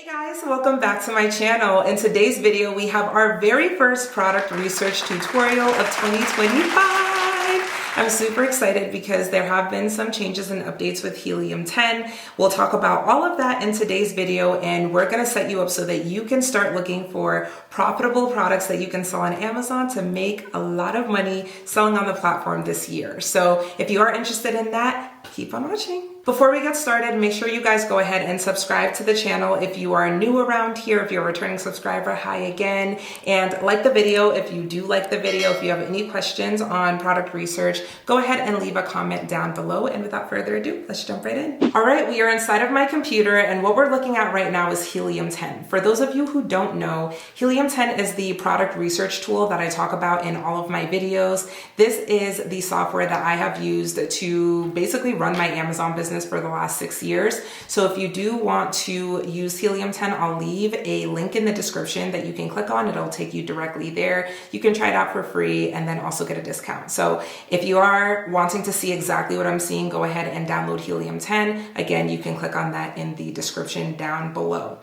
Hey guys, welcome back to my channel. In today's video, we have our very first product research tutorial of 2025. I'm super excited because there have been some changes and updates with helium-10. We'll talk about all of that in today's video, and we're gonna set you up so that you can start looking for profitable products that you can sell on Amazon to make a lot of money selling on the platform this year. So if you are interested in that, keep on watching. Before we get started, make sure you guys go ahead and subscribe to the channel if you are new around here. If you're a returning subscriber, hi again. And like the video if you do like the video. If you have any questions on product research, go ahead and leave a comment down below. And without further ado, let's jump right in. All right, we are inside of my computer, and what we're looking at right now is helium-10. For those of you who don't know, helium-10 is the product research tool that I talk about in all of my videos. This is the software that I have used to basically run my Amazon business for the last 6 years. So if you do want to use helium-10, I'll leave a link in the description that you can click on. It'll take you directly there. You can try it out for free and then also get a discount. So if you are wanting to see exactly what I'm seeing, go ahead and download helium-10. Again, you can click on that in the description down below.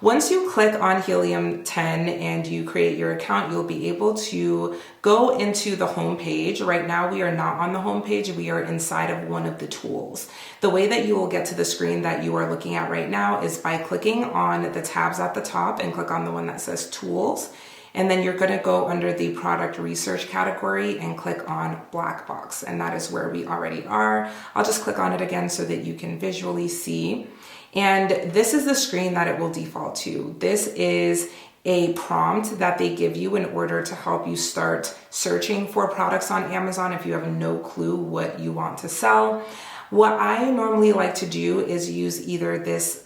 Once you click on helium-10 and you create your account, you'll be able to go into the home page. Right now, we are not on the home page. We are inside of one of the tools. The way that you will get to the screen that you are looking at right now is by clicking on the tabs at the top and click on the one that says Tools. And then you're going to go under the product research category and click on Black Box. And that is where we already are. I'll just click on it again so that you can visually see. And this is the screen that it will default to. This is a prompt that they give you in order to help you start searching for products on Amazon if you have no clue what you want to sell. What I normally like to do is use either this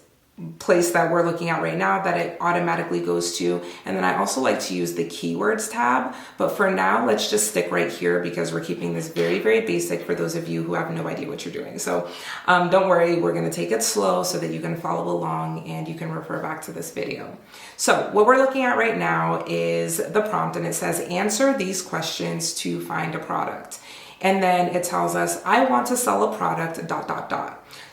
place that we're looking at right now that it automatically goes to, and then I also like to use the keywords tab, but for now let's just stick right here because we're keeping this very, very basic for those of you who have no idea what you're doing. So don't worry, we're going to take it slow so that you can follow along and you can refer back to this video. So what we're looking at right now is the prompt, and it says answer these questions to find a product. And then it tells us, I want to sell a product, ...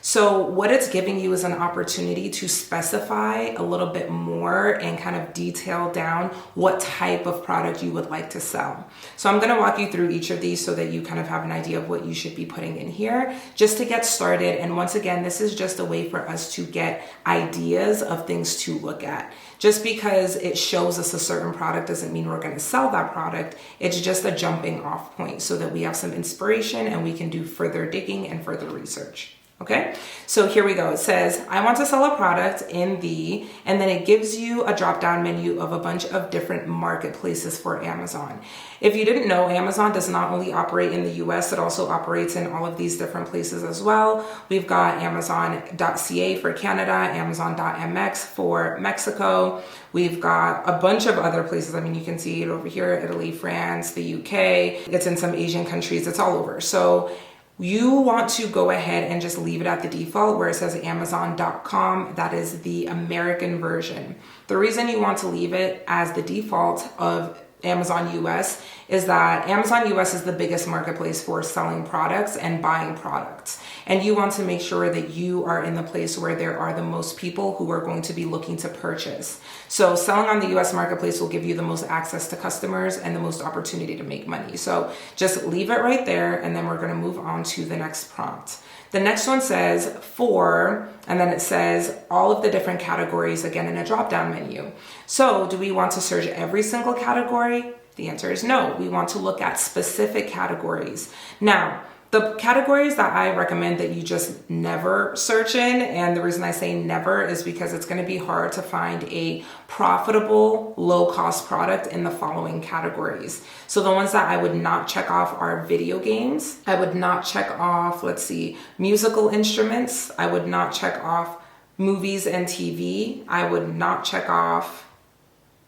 So what it's giving you is an opportunity to specify a little bit more and kind of detail down what type of product you would like to sell. So I'm going to walk you through each of these so that you kind of have an idea of what you should be putting in here just to get started. And once again, this is just a way for us to get ideas of things to look at. Just because it shows us a certain product doesn't mean we're going to sell that product. It's just a jumping off point so that we have some inspiration and we can do further digging and further research. Okay, so here we go. It says, I want to sell a product in the, and then it gives you a drop-down menu of a bunch of different marketplaces for Amazon. If you didn't know, Amazon does not only operate in the US, it also operates in all of these different places as well. We've got Amazon.ca for Canada, Amazon.mx for Mexico. We've got a bunch of other places. I mean, you can see it over here, Italy, France, the UK. It's in some Asian countries. It's all over. So you want to go ahead and just leave it at the default where it says Amazon.com. That is the American version. The reason you want to leave it as the default of Amazon US is that Amazon US is the biggest marketplace for selling products and buying products. And you want to make sure that you are in the place where there are the most people who are going to be looking to purchase. So selling on the US marketplace will give you the most access to customers and the most opportunity to make money. So just leave it right there, and then we're going to move on to the next prompt. The next one says for, and then it says all of the different categories again in a drop-down menu. So do we want to search every single category? The answer is no. We want to look at specific categories. Now, the categories that I recommend that you just never search in, and the reason I say never is because it's going to be hard to find a profitable, low-cost product in the following categories. So the ones that I would not check off are video games. I would not check off, let's see, musical instruments. I would not check off movies and TV. I would not check off,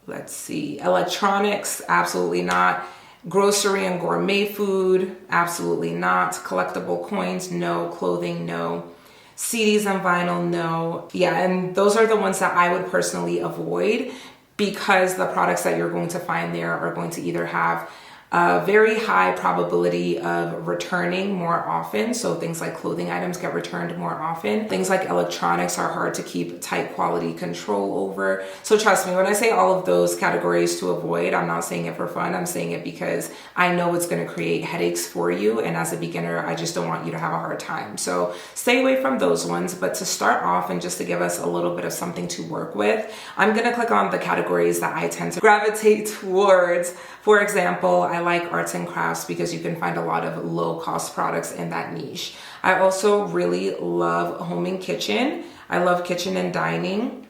let's see, electronics. Absolutely not. Grocery and gourmet food, absolutely not. Collectible coins, no. Clothing, no. CDs and vinyl, no. Yeah, and those are the ones that I would personally avoid because the products that you're going to find there are going to either have a very high probability of returning more often. So things like clothing items get returned more often. Things like electronics are hard to keep tight quality control over. So trust me, when I say all of those categories to avoid, I'm not saying it for fun. I'm saying it because I know it's going to create headaches for you. And as a beginner, I just don't want you to have a hard time. So stay away from those ones. But to start off and just to give us a little bit of something to work with, I'm going to click on the categories that I tend to gravitate towards. For example, I like arts and crafts because you can find a lot of low cost products in that niche. I also really love home and kitchen. I love kitchen and dining.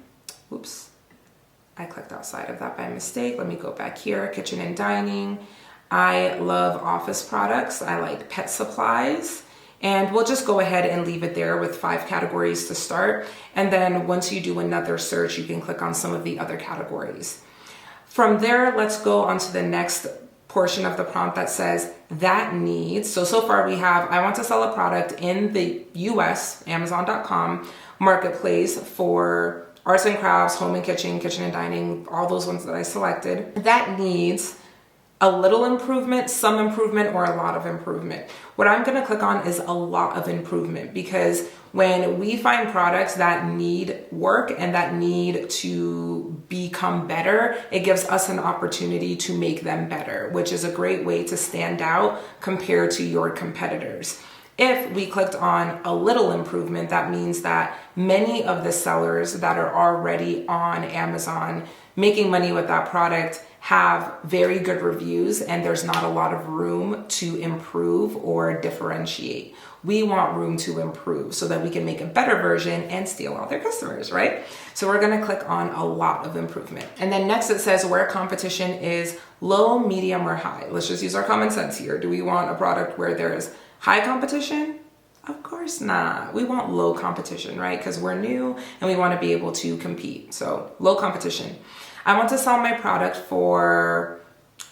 Oops, I clicked outside of that by mistake. Let me go back here, kitchen and dining. I love office products. I like pet supplies. And we'll just go ahead and leave it there with 5 categories to start. And then once you do another search, you can click on some of the other categories. From there, let's go on to the next portion of the prompt that says that needs. So far we have, I want to sell a product in the US, Amazon.com marketplace for arts and crafts, home and kitchen, kitchen and dining, all those ones that I selected. That needs a little improvement, some improvement, or a lot of improvement. What I'm going to click on is a lot of improvement, because when we find products that need work and that need to become better, it gives us an opportunity to make them better, which is a great way to stand out compared to your competitors. If we clicked on a little improvement, that means that many of the sellers that are already on Amazon making money with that product have very good reviews, and there's not a lot of room to improve or differentiate. We want room to improve so that we can make a better version and steal all their customers, right? So we're gonna click on a lot of improvement. And then next it says where competition is low, medium, or high. Let's just use our common sense here. Do we want a product where there's high competition? Of course not. We want low competition, right? Because we're new and we want to be able to compete. So low competition. I want to sell my product for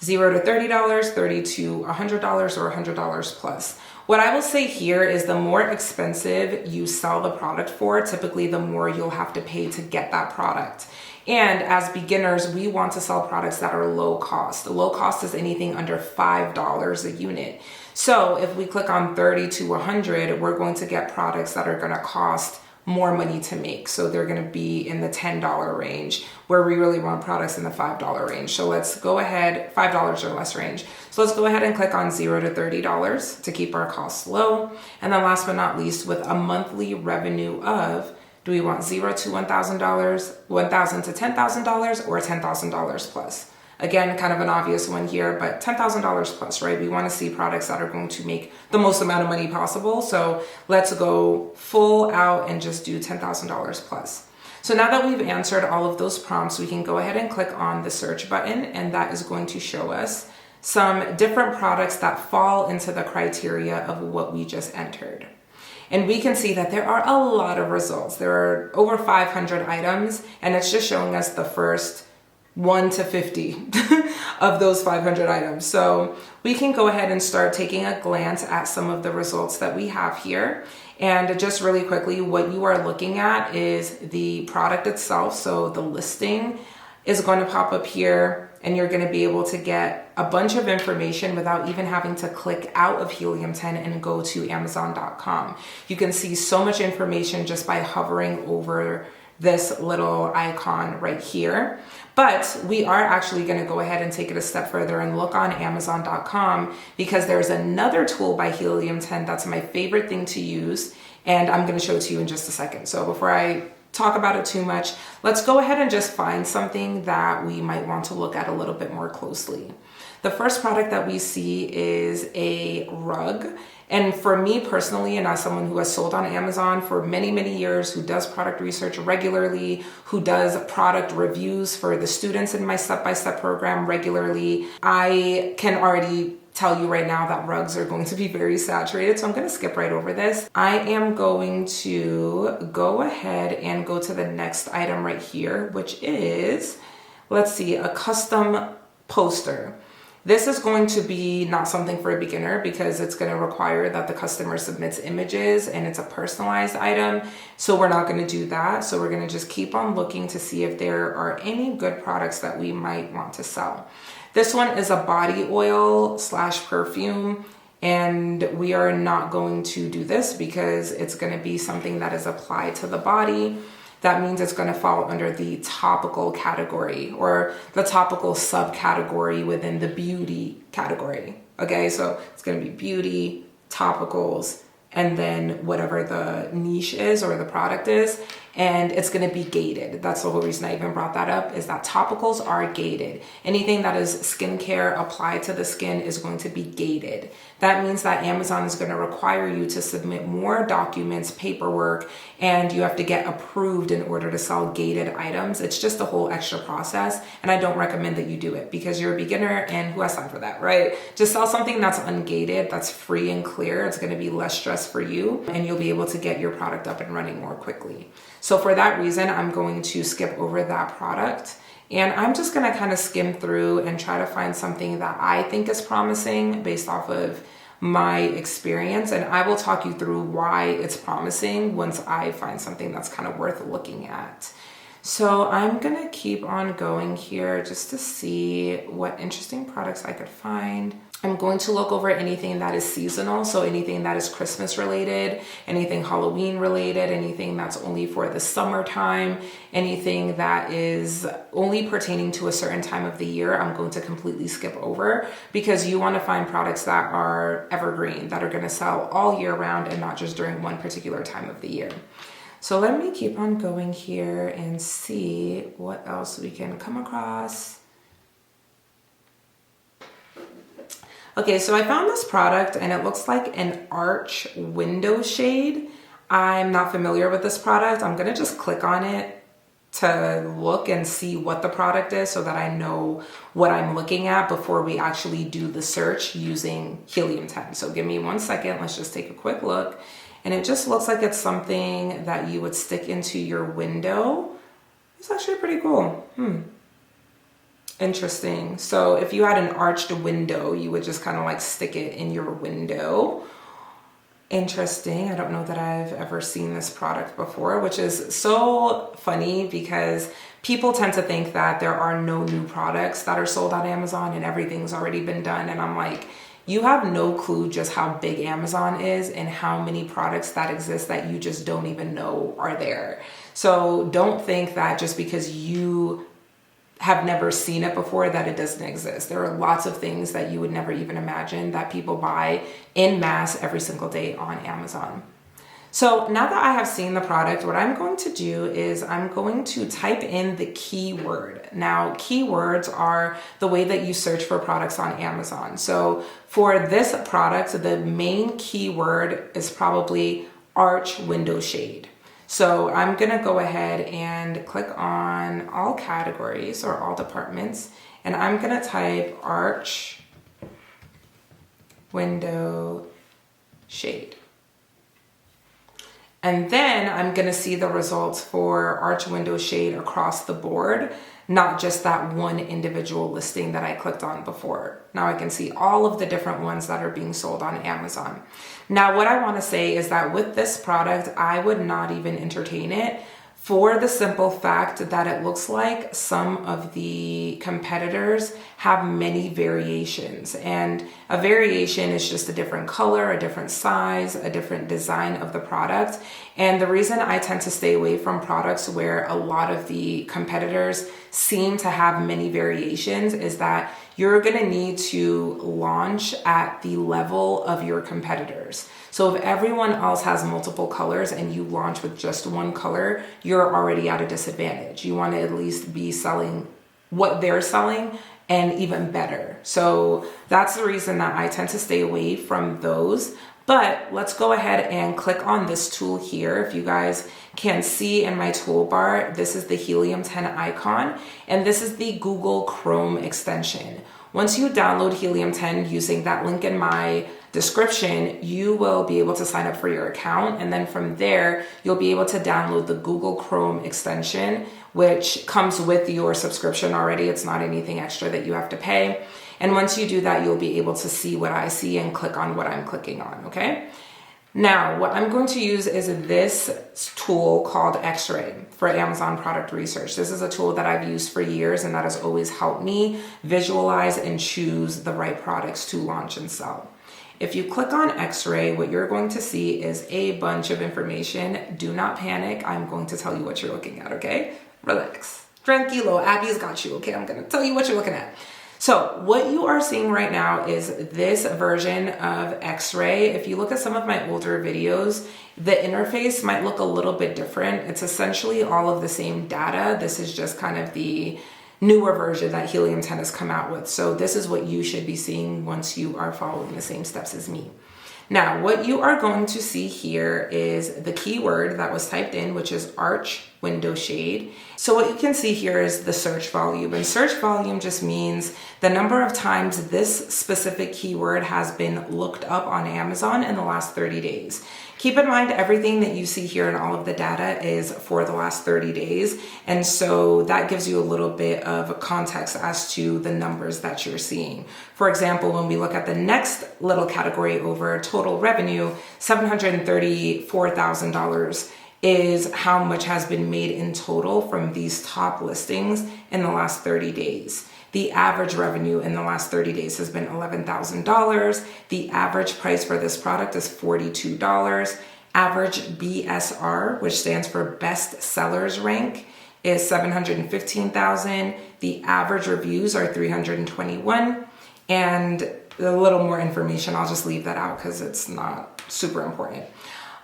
$0 to $30, $30 to $100, or $100 plus. What I will say here is the more expensive you sell the product for, typically the more you'll have to pay to get that product. And as beginners, we want to sell products that are low cost. Low cost is anything under $5 a unit. So if we click on 30 to 100, we're going to get products that are going to cost more money to make. So they're going to be in the $10 range, where we really want products in the $5 range. So let's go ahead, $5 or less range. So let's go ahead and click on $0 to $30 to keep our costs low. And then last but not least, with a monthly revenue of, do we want $0 to $1,000, $1,000 to $10,000, or $10,000 plus? Again, kind of an obvious one here, but $10,000 plus, right? We want to see products that are going to make the most amount of money possible. So let's go full out and just do $10,000 plus. So now that we've answered all of those prompts, we can go ahead and click on the search button, and that is going to show us some different products that fall into the criteria of what we just entered. And we can see that there are a lot of results. There are over 500 items, and it's just showing us the first 1 to 50 of those 500 items. So we can go ahead and start taking a glance at some of the results that we have here. And just really quickly, what you are looking at is the product itself. So the listing is going to pop up here, and you're going to be able to get a bunch of information without even having to click out of Helium 10 and go to Amazon.com. You can see so much information just by hovering over this little icon right here. But we are actually going to go ahead and take it a step further and look on Amazon.com, because there's another tool by Helium 10 that's my favorite thing to use, and I'm going to show it to you in just a second. So before I talk about it too much, let's go ahead and just find something that we might want to look at a little bit more closely. The first product that we see is a rug. And for me personally, and as someone who has sold on Amazon for many, many years, who does product research regularly, who does product reviews for the students in my step-by-step program regularly, I can already tell you right now that rugs are going to be very saturated. So I'm going to skip right over this. I am going to go ahead and go to the next item right here, which is, let's see, a custom poster. This is going to be not something for a beginner because it's going to require that the customer submits images and it's a personalized item. So we're not going to do that. So we're going to just keep on looking to see if there are any good products that we might want to sell. This one is a body oil / perfume. And we are not going to do this because it's going to be something that is applied to the body. That means it's going to fall under the topical category or the topical subcategory within the beauty category. Okay, so it's going to be beauty, topicals, and then whatever the niche is or the product is. And it's going to be gated. That's the whole reason I even brought that up, is that topicals are gated. Anything that is skincare applied to the skin is going to be gated. That means that Amazon is going to require you to submit more documents, paperwork, and you have to get approved in order to sell gated items. It's just a whole extra process, and I don't recommend that you do it because you're a beginner and who has time for that, right? Just sell something that's ungated, that's free and clear. It's going to be less stress for you, and you'll be able to get your product up and running more quickly. So for that reason, I'm going to skip over that product, and I'm just going to kind of skim through and try to find something that I think is promising based off of my experience, and I will talk you through why it's promising once I find something that's kind of worth looking at. So I'm going to keep on going here just to see what interesting products I could find. I'm going to look over anything that is seasonal, so anything that is Christmas related, anything Halloween related, anything that's only for the summertime, anything that is only pertaining to a certain time of the year, I'm going to completely skip over because you want to find products that are evergreen, that are going to sell all year round and not just during one particular time of the year. So let me keep on going here and see what else we can come across. Okay, so I found this product and it looks like an arch window shade. I'm not familiar with this product. I'm gonna just click on it to look and see what the product is so that I know what I'm looking at before we actually do the search using helium 10. So give me 1 second, let's just take a quick look. And it just looks like it's something that you would stick into your window. It's actually pretty cool. Interesting. So if you had an arched window, you would just kind of like stick it in your window. Interesting. I don't know that I've ever seen this product before, which is so funny because people tend to think that there are no new products that are sold on Amazon and everything's already been done. And I'm like, you have no clue just how big Amazon is and how many products that exist that you just don't even know are there. So don't think that just because you have never seen it before that it doesn't exist. There are lots of things that you would never even imagine that people buy en masse every single day on Amazon. So now that I have seen the product, what I'm going to do is I'm going to type in the keyword. Now, keywords are the way that you search for products on Amazon. So for this product, the main keyword is probably arch window shade. So I'm gonna go ahead and click on all categories or all departments, and I'm gonna type arch window shade. And then I'm gonna see the results for arch window shade across the board, not just that one individual listing that I clicked on before. Now I can see all of the different ones that are being sold on Amazon. Now what I wanna say is that with this product, I would not even entertain it for the simple fact that it looks like some of the competitors have many variations, and a variation is just a different color, a different size, a different design of the product. And the reason I tend to stay away from products where a lot of the competitors seem to have many variations is that you're gonna need to launch at the level of your competitors. So if everyone else has multiple colors and you launch with just one color, you're already at a disadvantage. You want to at least be selling what they're selling and even better. So that's the reason that I tend to stay away from those. But let's go ahead and click on this tool here. If you guys can see in my toolbar, this is the Helium 10 icon, and this is the Google Chrome extension. Once you download Helium 10 using that link in my description, you will be able to sign up for your account. And then from there, you'll be able to download the Google Chrome extension, which comes with your subscription already. It's not anything extra that you have to pay. And once you do that, you'll be able to see what I see and click on what I'm clicking on, okay? Now, what I'm going to use is this tool called X-Ray for Amazon product research. This is a tool that I've used for years, and that has always helped me visualize and choose the right products to launch and sell. If you click on X-Ray, what you're going to see is a bunch of information. Do not panic. I'm going to tell you what you're looking at, okay? Relax. Tranquilo. Abby's got you, okay? I'm going to tell you what you're looking at. So what you are seeing right now is this version of X-Ray. If you look at some of my older videos, the interface might look a little bit different. It's essentially all of the same data. This is just kind of the newer version that Helium 10 has come out with. So this is what you should be seeing once you are following the same steps as me. Now, what you are going to see here is the keyword that was typed in, which is arch window shade. So what you can see here is the search volume, and search volume just means the number of times this specific keyword has been looked up on Amazon in the last 30 days. Keep in mind, everything that you see here and all of the data is for the last 30 days. And so that gives you a little bit of context as to the numbers that you're seeing. For example, when we look at the next little category over total revenue, $734,000 is how much has been made in total from these top listings in the last 30 days. The average revenue in the last 30 days has been $11,000. The average price for this product is $42. Average BSR, which stands for best sellers rank, is 715,000. The average reviews are 321. And a little more information, I'll just leave that out because it's not super important.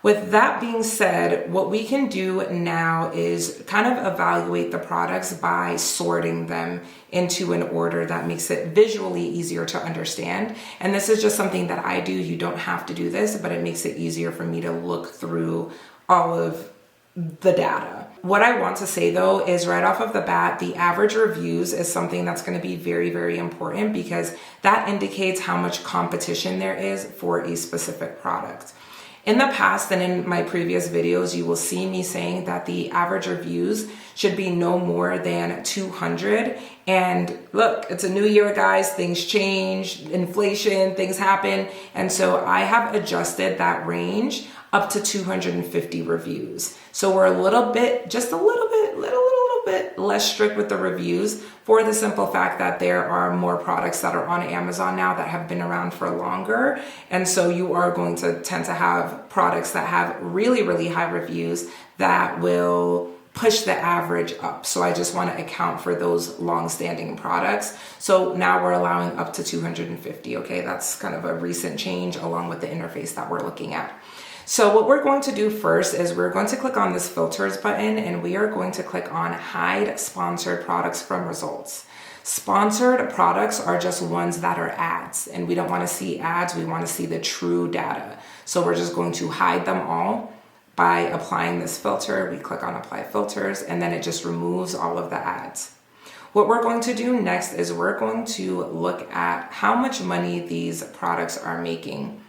With that being said, what we can do now is kind of evaluate the products by sorting them into an order that makes it visually easier to understand. And this is just something that I do. You don't have to do this, but it makes it easier for me to look through all of the data. What I want to say though is right off of the bat, the average reviews is something that's going to be very, very important because that indicates how much competition there is for a specific product. In the past and in my previous videos, you will see me saying that the average reviews should be no more than 200. And look, it's a new year, guys. Things change, inflation, things happen. And so I have adjusted that range up to 250 reviews. So we're a little bit, just a little bit less strict with the reviews for the simple fact that there are more products that are on Amazon now that have been around for longer. And so you are going to tend to have products that have really, really high reviews that will push the average up. So I just want to account for those long-standing products. So now we're allowing up to 250. Okay, that's kind of a recent change along with the interface that we're looking at. So what we're going to do first is we're going to click on this filters button and we are going to click on hide sponsored products from results. Sponsored products are just ones that are ads, and we don't want to see ads. We want to see the true data. So we're just going to hide them all by applying this filter. We click on apply filters and then it just removes all of the ads. What we're going to do next is we're going to look at how much money these products are making.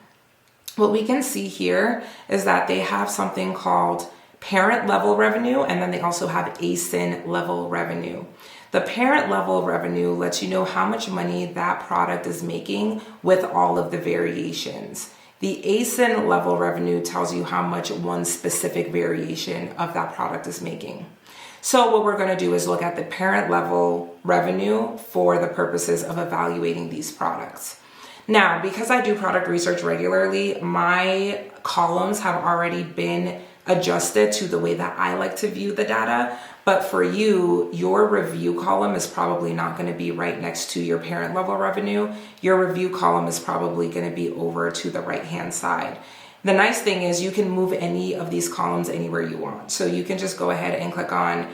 What we can see here is that they have something called parent level revenue, and then they also have ASIN level revenue. The parent level revenue lets you know how much money that product is making with all of the variations. The ASIN level revenue tells you how much one specific variation of that product is making. So what we're going to do is look at the parent level revenue for the purposes of evaluating these products. Now, because I do product research regularly, my columns have already been adjusted to the way that I like to view the data. But for you, your review column is probably not going to be right next to your parent level revenue. Your review column is probably going to be over to the right-hand side. The nice thing is you can move any of these columns anywhere you want. So you can just go ahead and click on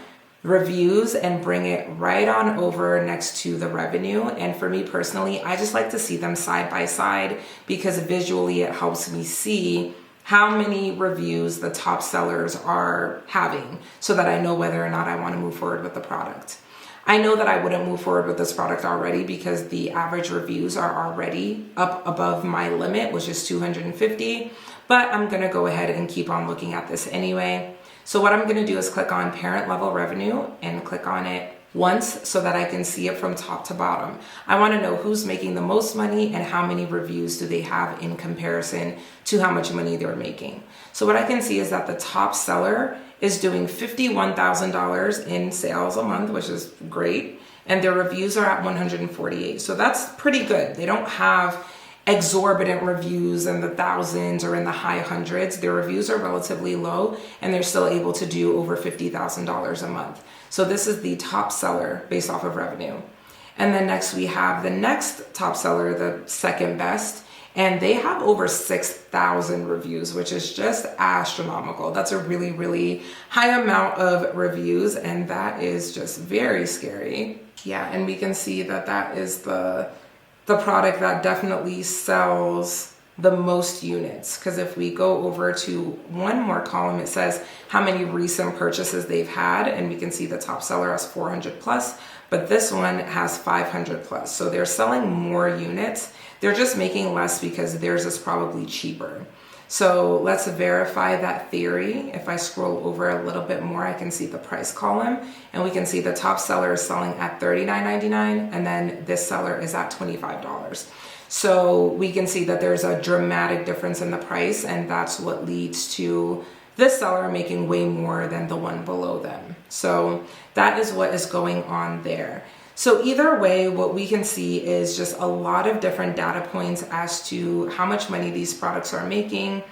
reviews and bring it right on over next to the revenue. And for me personally, I just like to see them side by side because visually it helps me see how many reviews the top sellers are having so that I know whether or not I want to move forward with the product. I know that I wouldn't move forward with this product already because the average reviews are already up above my limit, which is 250, but I'm going to go ahead and keep on looking at this anyway. So what I'm going to do is click on parent level revenue and click on it once so that I can see it from top to bottom. I want to know who's making the most money and how many reviews do they have in comparison to how much money they're making. So what I can see is that the top seller is doing $51,000 in sales a month, which is great. And their reviews are at 148. So that's pretty good. They don't have exorbitant reviews in the thousands or in the high hundreds. Their reviews are relatively low and they're still able to do over $50,000 a month. So this is the top seller based off of revenue. And then next we have the next top seller, the second best, and they have over 6,000 reviews, which is just astronomical. That's a really, really high amount of reviews, and that is just very scary. Yeah, and we can see that that is the product that definitely sells the most units, because if we go over to one more column, it says how many recent purchases they've had, and we can see the top seller has 400 plus, but this one has 500 plus. So they're selling more units. They're just making less because theirs is probably cheaper. So let's verify that theory. If I scroll over a little bit more, I can see the price column, and we can see the top seller is selling at $39.99, and then this seller is at $25. So we can see that there's a dramatic difference in the price, and that's what leads to this seller making way more than the one below them. So that is what is going on there. So either way, what we can see is just a lot of different data points as to how much money these products are making.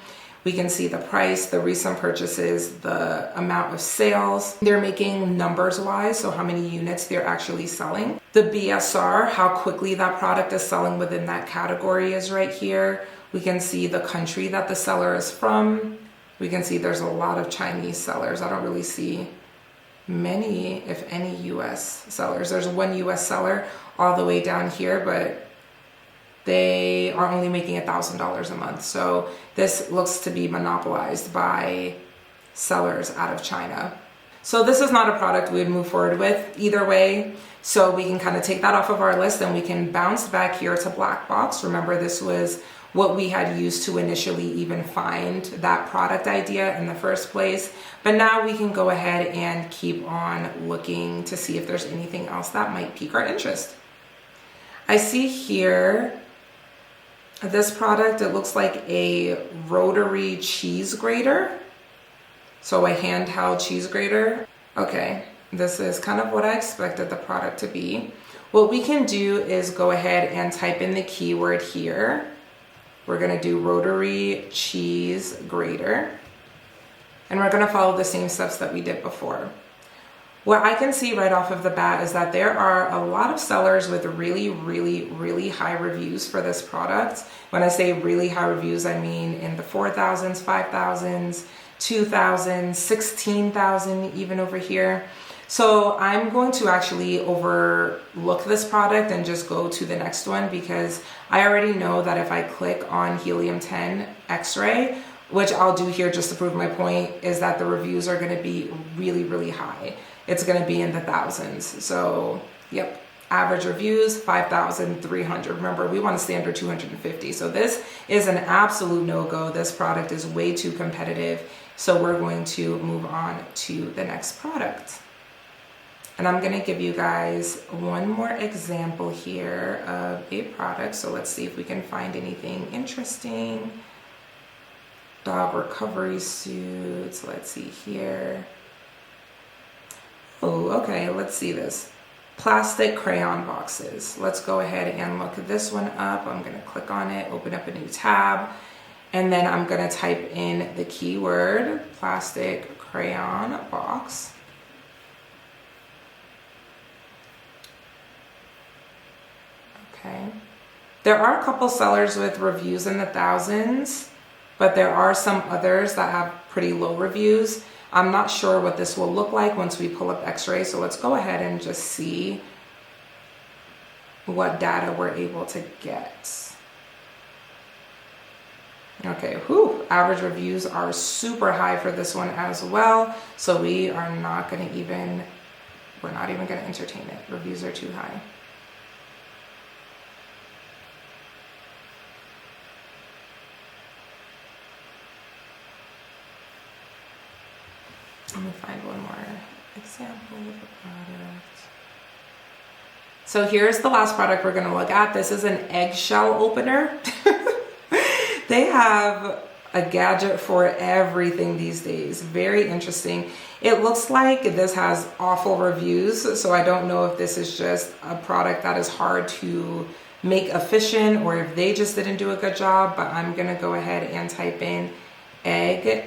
We can see the price, the recent purchases, the amount of sales they're making numbers wise, so how many units they're actually selling. The BSR, how quickly that product is selling within that category is right here. We can see the country that the seller is from. We can see there's a lot of Chinese sellers. I don't really see many, if any, US sellers. There's one US seller all the way down here, but they are only making $1,000 a month. So this looks to be monopolized by sellers out of China. So this is not a product we would move forward with either way. So we can kind of take that off of our list and we can bounce back here to Black Box. Remember, this was what we had used to initially even find that product idea in the first place. But now we can go ahead and keep on looking to see if there's anything else that might pique our interest. I see here this product, it looks like a rotary cheese grater. So a handheld cheese grater. Okay, this is kind of what I expected the product to be. What we can do is go ahead and type in the keyword here. We're gonna do rotary cheese grater, and we're gonna follow the same steps that we did before. What I can see right off of the bat is that there are a lot of sellers with really, really, really high reviews for this product. When I say really high reviews, I mean in the 4,000s, 5,000s, 2,000, 16,000 even over here. So I'm going to actually overlook this product and just go to the next one, because I already know that if I click on Helium 10 X-ray, which I'll do here just to prove my point, is that the reviews are going to be really, really high. It's going to be in the thousands. So, yep, average reviews, 5,300. Remember, we want to stay under 250. So this is an absolute no-go. This product is way too competitive. So we're going to move on to the next product. And I'm going to give you guys one more example here of a product. So let's see if we can find anything interesting. Dog recovery suits. Let's see here. Oh, okay. Let's see this. Plastic crayon boxes. Let's go ahead and look this one up. I'm going to click on it, open up a new tab, and then I'm going to type in the keyword plastic crayon box. Okay. There are a couple sellers with reviews in the thousands, but there are some others that have pretty low reviews. I'm not sure what this will look like once we pull up X-ray, so let's go ahead and just see what data we're able to get. Okay, whew, average reviews are super high for this one as well, so we are not going to even, we're not even going to entertain it. Reviews are too high. Let me find one more example of a product. So here's the last product we're gonna look at. This is an eggshell opener. They have a gadget for everything these days. Very interesting. It looks like this has awful reviews, so I don't know if this is just a product that is hard to make efficient or if they just didn't do a good job, but I'm gonna go ahead and type in egg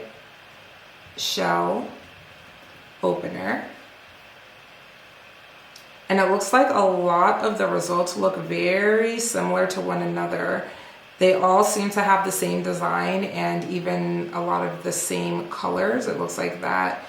shell opener. And it looks like a lot of the results look very similar to one another. They all seem to have the same design and even a lot of the same colors. It looks like that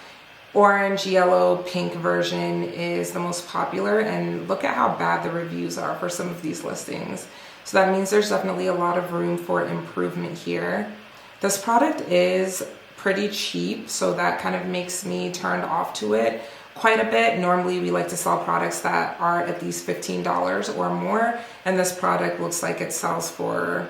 orange, yellow, pink version is the most popular, and look at how bad the reviews are for some of these listings. So that means there's definitely a lot of room for improvement here. This product is pretty cheap, so that kind of makes me turned off to it quite a bit. Normally we like to sell products that are at least $15 or more, and this product looks like it sells for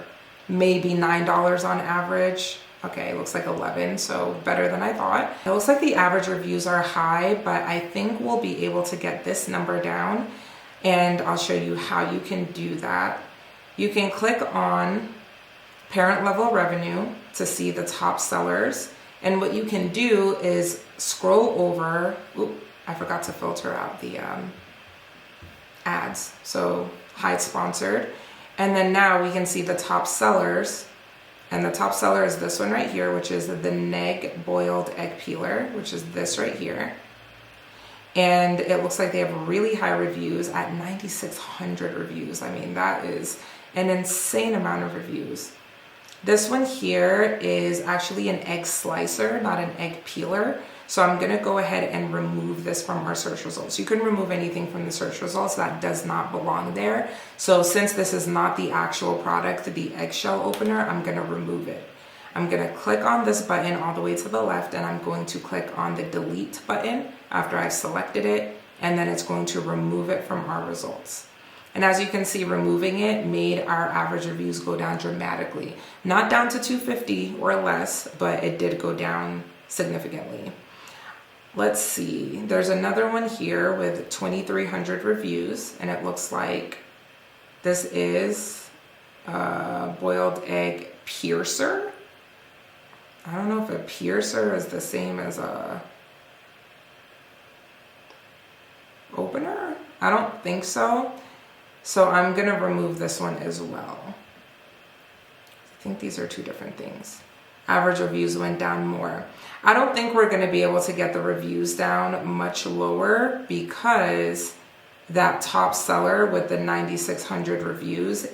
maybe $9 on average. Okay, it looks like 11, so better than I thought. It looks like the average reviews are high, but I think we'll be able to get this number down, and I'll show you how you can do that. You can click on parent level revenue to see the top sellers, and what you can do is scroll over. Oop, I forgot to filter out the ads, so hide sponsored. And then now we can see the top sellers, and the top seller is this one right here, which is the Neg boiled egg peeler, which is this right here. And it looks like they have really high reviews at 9,600 reviews. I mean, that is an insane amount of reviews. This one here is actually an egg slicer, not an egg peeler. So I'm gonna go ahead and remove this from our search results. You can remove anything from the search results that does not belong there. So since this is not the actual product, the eggshell opener, I'm gonna remove it. I'm gonna click on this button all the way to the left, and I'm going to click on the delete button after I've selected it, and then it's going to remove it from our results. And as you can see, removing it made our average reviews go down dramatically. Not down to 250 or less, but it did go down significantly. Let's see, there's another one here with 2,300 reviews, and it looks like this is a boiled egg piercer. I don't know if a piercer is the same as a opener. I don't think so. So I'm gonna remove this one as well. I think these are two different things. Average reviews went down more. I don't think we're gonna be able to get the reviews down much lower because that top seller with the 9,600 reviews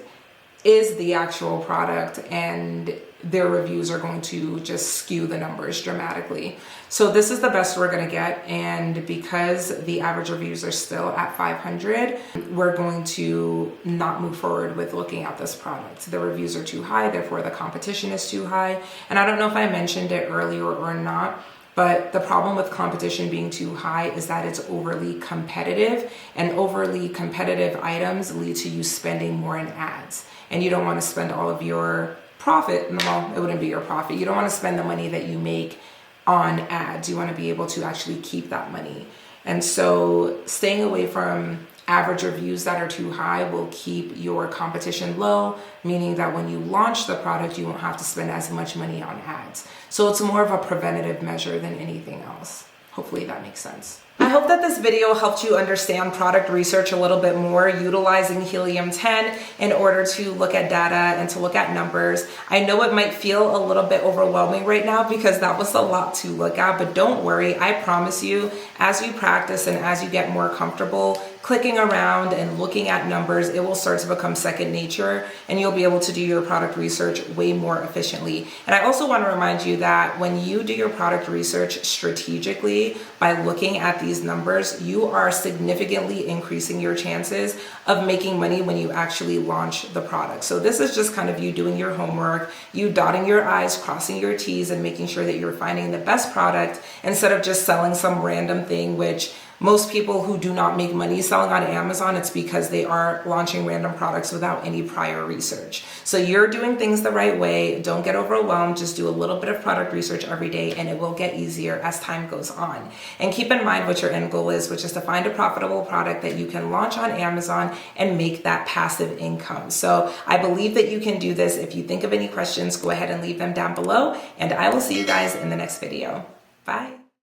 is the actual product, and their reviews are going to just skew the numbers dramatically. So this is the best we're gonna get, and because the average reviews are still at 500, we're going to not move forward with looking at this product. The reviews are too high, therefore the competition is too high. And I don't know if I mentioned it earlier or not, but the problem with competition being too high is that it's overly competitive, and overly competitive items lead to you spending more in ads. And you don't want to spend all of your profit, well, it wouldn't be your profit. You don't want to spend the money that you make on ads. You want to be able to actually keep that money. And so staying away from average reviews that are too high will keep your competition low, meaning that when you launch the product, you won't have to spend as much money on ads. So it's more of a preventative measure than anything else. Hopefully that makes sense. I hope that this video helped you understand product research a little bit more, utilizing Helium 10 in order to look at data and to look at numbers. I know it might feel a little bit overwhelming right now because that was a lot to look at, but don't worry, I promise you, as you practice and as you get more comfortable clicking around and looking at numbers, it will start to become second nature, and you'll be able to do your product research way more efficiently. And I also want to remind you that when you do your product research strategically by looking at these numbers, you are significantly increasing your chances of making money when you actually launch the product. So this is just kind of you doing your homework, you dotting your I's, crossing your T's, and making sure that you're finding the best product instead of just selling some random thing, which most people who do not make money selling on Amazon, it's because they are launching random products without any prior research. So you're doing things the right way. Don't get overwhelmed. Just do a little bit of product research every day, and it will get easier as time goes on. And keep in mind what your end goal is, which is to find a profitable product that you can launch on Amazon and make that passive income. So I believe that you can do this. If you think of any questions, go ahead and leave them down below, and I will see you guys in the next video. Bye.